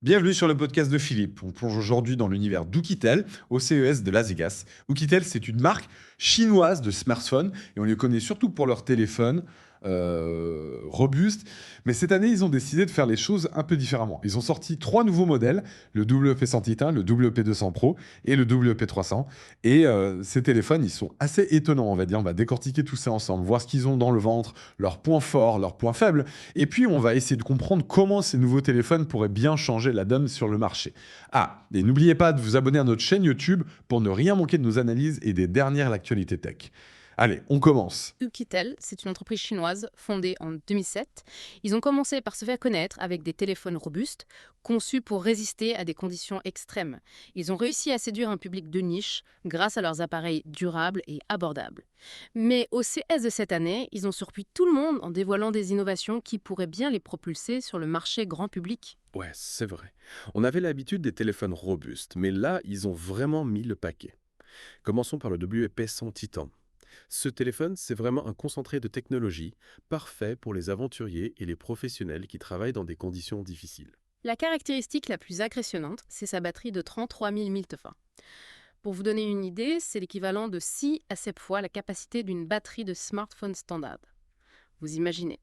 Bienvenue sur le podcast de Philippe. On plonge aujourd'hui dans l'univers d'Oukitel au CES de Las Vegas. Oukitel, c'est une marque chinoise de smartphones et on les connaît surtout pour leurs téléphones robustes. Mais cette année, ils ont décidé de faire les choses un peu différemment. Ils ont sorti trois nouveaux modèles, le WP101, le WP200 Pro et le WP300. Et ces téléphones, ils sont assez étonnants, on va dire. On va décortiquer tout ça ensemble, voir ce qu'ils ont dans le ventre, leurs points forts, leurs points faibles. Et puis, on va essayer de comprendre comment ces nouveaux téléphones pourraient bien changer la donne sur le marché. Ah, et n'oubliez pas de vous abonner à notre chaîne YouTube pour ne rien manquer de nos analyses et des dernières actualités tech. Allez, on commence. Oukitel, c'est une entreprise chinoise fondée en 2007. Ils ont commencé par se faire connaître avec des téléphones robustes, conçus pour résister à des conditions extrêmes. Ils ont réussi à séduire un public de niche grâce à leurs appareils durables et abordables. Mais au CES de cette année, ils ont surpris tout le monde en dévoilant des innovations qui pourraient bien les propulser sur le marché grand public. Ouais, c'est vrai. On avait l'habitude des téléphones robustes, mais là, ils ont vraiment mis le paquet. Commençons par le WP100 Titan. Ce téléphone, c'est vraiment un concentré de technologie, parfait pour les aventuriers et les professionnels qui travaillent dans des conditions difficiles. La caractéristique la plus impressionnante, c'est sa batterie de 33 000 mAh. Pour vous donner une idée, c'est l'équivalent de 6 à 7 fois la capacité d'une batterie de smartphone standard. Vous imaginez.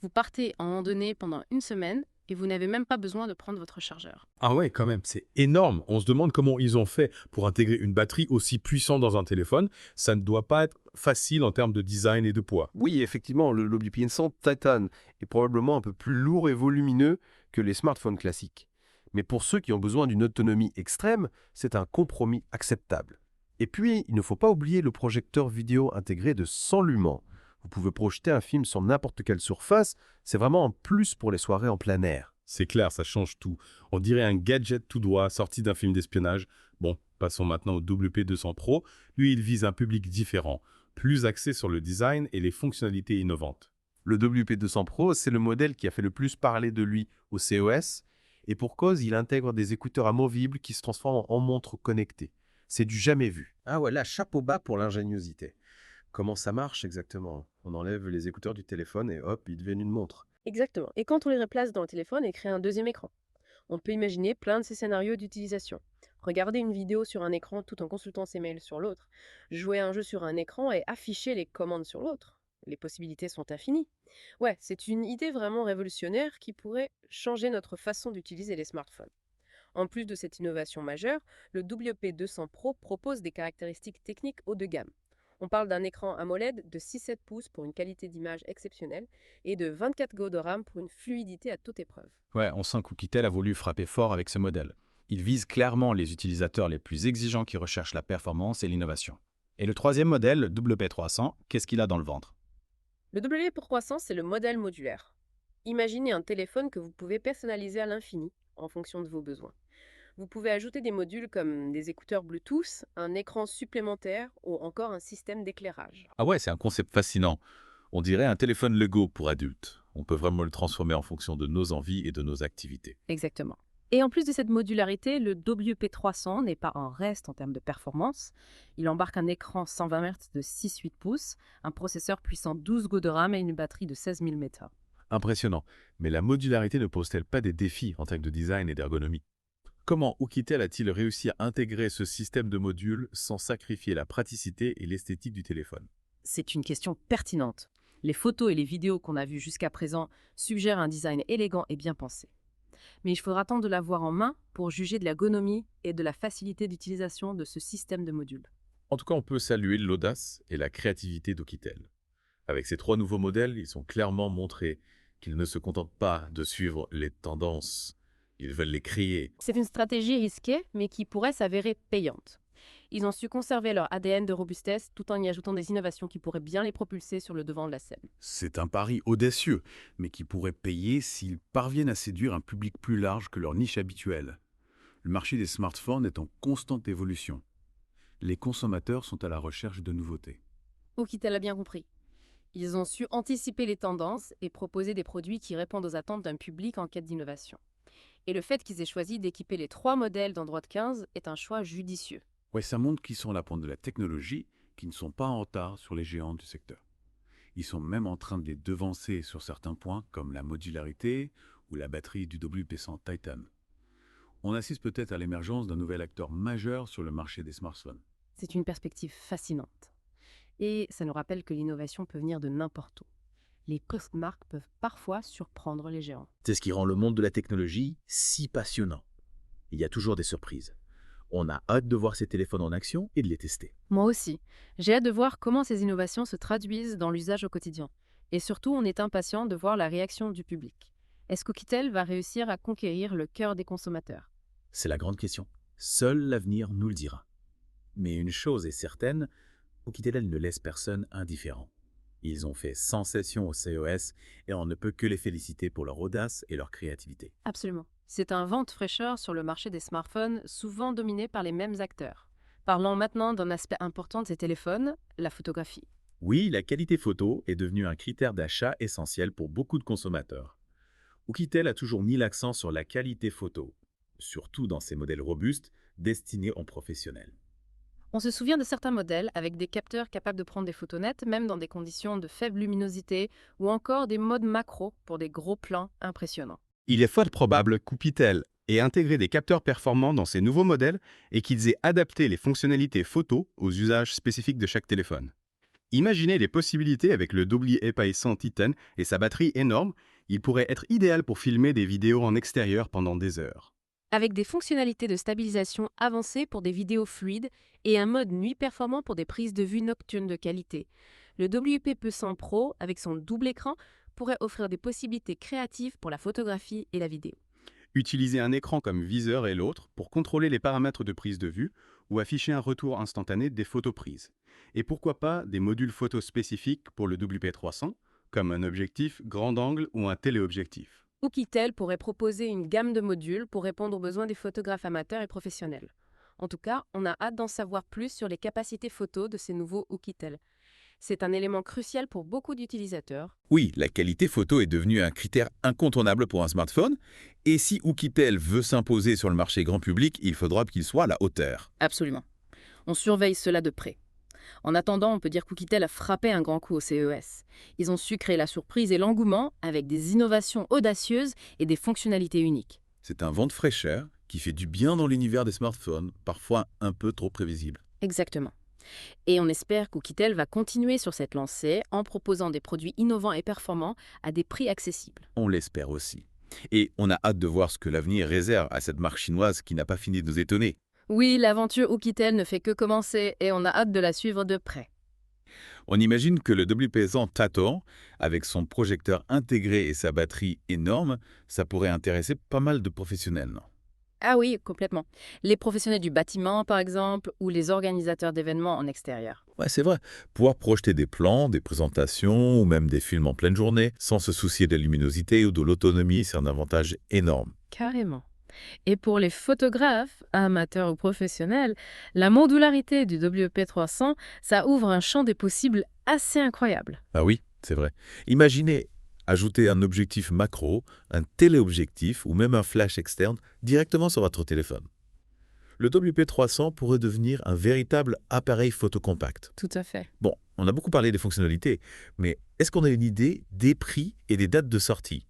Vous partez en randonnée pendant une semaine et vous n'avez même pas besoin de prendre votre chargeur. Ah ouais, quand même, c'est énorme. On se demande comment ils ont fait pour intégrer une batterie aussi puissante dans un téléphone. Ça ne doit pas être facile en termes de design et de poids. Oui, effectivement, le WP100 Titan est probablement un peu plus lourd et volumineux que les smartphones classiques. Mais pour ceux qui ont besoin d'une autonomie extrême, c'est un compromis acceptable. Et puis, il ne faut pas oublier le projecteur vidéo intégré de 100 lumens. Vous pouvez projeter un film sur n'importe quelle surface, c'est vraiment un plus pour les soirées en plein air. C'est clair, ça change tout. On dirait un gadget tout droit sorti d'un film d'espionnage. Bon, passons maintenant au WP200 Pro. Lui, il vise un public différent, plus axé sur le design et les fonctionnalités innovantes. Le WP200 Pro, c'est le modèle qui a fait le plus parler de lui au CES, et pour cause, il intègre des écouteurs amovibles qui se transforment en montres connectées. C'est du jamais vu. Ah ouais, là, chapeau bas pour l'ingéniosité. Comment ça marche exactement? On enlève les écouteurs du téléphone et hop, ils deviennent une montre. Exactement. Et quand on les replace dans le téléphone et crée un deuxième écran, on peut imaginer plein de ces scénarios d'utilisation. Regarder une vidéo sur un écran tout en consultant ses mails sur l'autre, jouer à un jeu sur un écran et afficher les commandes sur l'autre. Les possibilités sont infinies. Ouais, c'est une idée vraiment révolutionnaire qui pourrait changer notre façon d'utiliser les smartphones. En plus de cette innovation majeure, le WP200 Pro propose des caractéristiques techniques haut de gamme. On parle d'un écran AMOLED de 6,7 pouces pour une qualité d'image exceptionnelle et de 24 Go de RAM pour une fluidité à toute épreuve. Ouais, on sent qu'Oukitel a voulu frapper fort avec ce modèle. Il vise clairement les utilisateurs les plus exigeants qui recherchent la performance et l'innovation. Et le troisième modèle, le WP300, qu'est-ce qu'il a dans le ventre? Le WP300, c'est le modèle modulaire. Imaginez un téléphone que vous pouvez personnaliser à l'infini en fonction de vos besoins. Vous pouvez ajouter des modules comme des écouteurs Bluetooth, un écran supplémentaire ou encore un système d'éclairage. Ah ouais, c'est un concept fascinant. On dirait un téléphone Lego pour adultes. On peut vraiment le transformer en fonction de nos envies et de nos activités. Exactement. Et en plus de cette modularité, le WP300 n'est pas un reste en termes de performance. Il embarque un écran 120 Hz de 6,8 pouces, un processeur puissant 12 Go de RAM et une batterie de 16 000 mAh. Impressionnant. Mais la modularité ne pose-t-elle pas des défis en termes de design et d'ergonomie? Comment Oukitel a-t-il réussi à intégrer ce système de modules sans sacrifier la praticité et l'esthétique du téléphone? C'est une question pertinente. Les photos et les vidéos qu'on a vues jusqu'à présent suggèrent un design élégant et bien pensé. Mais il faudra attendre de l'avoir en main pour juger de l'ergonomie et de la facilité d'utilisation de ce système de modules. En tout cas, on peut saluer l'audace et la créativité d'Oukitel. Avec ces trois nouveaux modèles, ils ont clairement montré qu'ils ne se contentent pas de suivre les tendances. Ils veulent les créer. C'est une stratégie risquée, mais qui pourrait s'avérer payante. Ils ont su conserver leur ADN de robustesse tout en y ajoutant des innovations qui pourraient bien les propulser sur le devant de la scène. C'est un pari audacieux, mais qui pourrait payer s'ils parviennent à séduire un public plus large que leur niche habituelle. Le marché des smartphones est en constante évolution. Les consommateurs sont à la recherche de nouveautés. Oukitel a bien compris. Ils ont su anticiper les tendances et proposer des produits qui répondent aux attentes d'un public en quête d'innovation. Et le fait qu'ils aient choisi d'équiper les trois modèles d'Android 15 est un choix judicieux. Ouais, ça montre qu'ils sont à la pointe de la technologie, qu'ils ne sont pas en retard sur les géants du secteur. Ils sont même en train de les devancer sur certains points, comme la modularité ou la batterie du WP100 Titan. On assiste peut-être à l'émergence d'un nouvel acteur majeur sur le marché des smartphones. C'est une perspective fascinante. Et ça nous rappelle que l'innovation peut venir de n'importe où. Les petites marques peuvent parfois surprendre les géants. C'est ce qui rend le monde de la technologie si passionnant. Il y a toujours des surprises. On a hâte de voir ces téléphones en action et de les tester. Moi aussi, j'ai hâte de voir comment ces innovations se traduisent dans l'usage au quotidien. Et surtout, on est impatient de voir la réaction du public. Est-ce qu'Oukitel va réussir à conquérir le cœur des consommateurs? C'est la grande question. Seul l'avenir nous le dira. Mais une chose est certaine, Oukitel ne laisse personne indifférent. Ils ont fait sensation au CES et on ne peut que les féliciter pour leur audace et leur créativité. Absolument. C'est un vent de fraîcheur sur le marché des smartphones, souvent dominé par les mêmes acteurs. Parlons maintenant d'un aspect important de ces téléphones, la photographie. Oui, la qualité photo est devenue un critère d'achat essentiel pour beaucoup de consommateurs. Oukitel a toujours mis l'accent sur la qualité photo, surtout dans ses modèles robustes destinés aux professionnels. On se souvient de certains modèles avec des capteurs capables de prendre des photos nettes, même dans des conditions de faible luminosité, ou encore des modes macro pour des gros plans impressionnants. Il est fort probable qu'Oukitel ait intégré des capteurs performants dans ces nouveaux modèles et qu'ils aient adapté les fonctionnalités photo aux usages spécifiques de chaque téléphone. Imaginez les possibilités avec le double épaissant Titan et sa batterie énorme, il pourrait être idéal pour filmer des vidéos en extérieur pendant des heures. Avec des fonctionnalités de stabilisation avancées pour des vidéos fluides et un mode nuit performant pour des prises de vue nocturnes de qualité. Le WP200 Pro, avec son double écran, pourrait offrir des possibilités créatives pour la photographie et la vidéo. Utilisez un écran comme viseur et l'autre pour contrôler les paramètres de prise de vue ou afficher un retour instantané des photos prises. Et pourquoi pas des modules photos spécifiques pour le WP300, comme un objectif grand angle ou un téléobjectif. Oukitel pourrait proposer une gamme de modules pour répondre aux besoins des photographes amateurs et professionnels. En tout cas, on a hâte d'en savoir plus sur les capacités photo de ces nouveaux Oukitel. C'est un élément crucial pour beaucoup d'utilisateurs. Oui, la qualité photo est devenue un critère incontournable pour un smartphone, et si Oukitel veut s'imposer sur le marché grand public, il faudra qu'il soit à la hauteur. Absolument. On surveille cela de près. En attendant, on peut dire qu'Oukitel a frappé un grand coup au CES. Ils ont su créer la surprise et l'engouement avec des innovations audacieuses et des fonctionnalités uniques. C'est un vent de fraîcheur qui fait du bien dans l'univers des smartphones, parfois un peu trop prévisible. Exactement. Et on espère qu'Oukitel va continuer sur cette lancée en proposant des produits innovants et performants à des prix accessibles. On l'espère aussi. Et on a hâte de voir ce que l'avenir réserve à cette marque chinoise qui n'a pas fini de nous étonner. Oui, l'aventure Oukitel ne fait que commencer et on a hâte de la suivre de près. On imagine que le WP100 Tato, avec son projecteur intégré et sa batterie énorme, ça pourrait intéresser pas mal de professionnels, non? Ah oui, complètement. Les professionnels du bâtiment, par exemple, ou les organisateurs d'événements en extérieur. Ouais, c'est vrai. Pouvoir projeter des plans, des présentations ou même des films en pleine journée sans se soucier de la luminosité ou de l'autonomie, c'est un avantage énorme. Carrément. Et pour les photographes, amateurs ou professionnels, la modularité du WP300, ça ouvre un champ des possibles assez incroyable. Ah oui, c'est vrai. Imaginez ajouter un objectif macro, un téléobjectif ou même un flash externe directement sur votre téléphone. Le WP300 pourrait devenir un véritable appareil photo compact. Tout à fait. Bon, on a beaucoup parlé des fonctionnalités, mais est-ce qu'on a une idée des prix et des dates de sortie?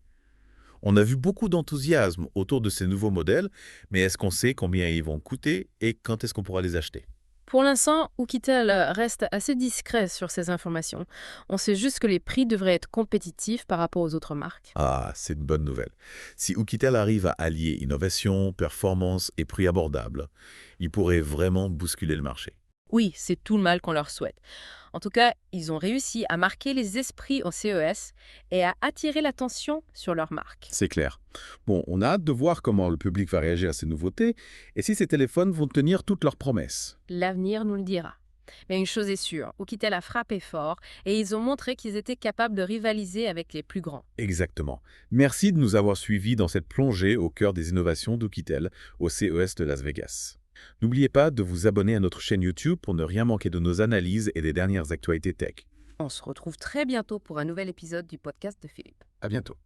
On a vu beaucoup d'enthousiasme autour de ces nouveaux modèles, mais est-ce qu'on sait combien ils vont coûter et quand est-ce qu'on pourra les acheter? Pour l'instant, Oukitel reste assez discret sur ces informations. On sait juste que les prix devraient être compétitifs par rapport aux autres marques. Ah, c'est une bonne nouvelle. Si Oukitel arrive à allier innovation, performance et prix abordable, il pourrait vraiment bousculer le marché. Oui, c'est tout le mal qu'on leur souhaite. En tout cas, ils ont réussi à marquer les esprits au CES et à attirer l'attention sur leur marque. C'est clair. Bon, on a hâte de voir comment le public va réagir à ces nouveautés et si ces téléphones vont tenir toutes leurs promesses. L'avenir nous le dira. Mais une chose est sûre, Oukitel a frappé fort et ils ont montré qu'ils étaient capables de rivaliser avec les plus grands. Exactement. Merci de nous avoir suivis dans cette plongée au cœur des innovations d'Oukitel au CES de Las Vegas. N'oubliez pas de vous abonner à notre chaîne YouTube pour ne rien manquer de nos analyses et des dernières actualités tech. On se retrouve très bientôt pour un nouvel épisode du podcast de Philippe. À bientôt.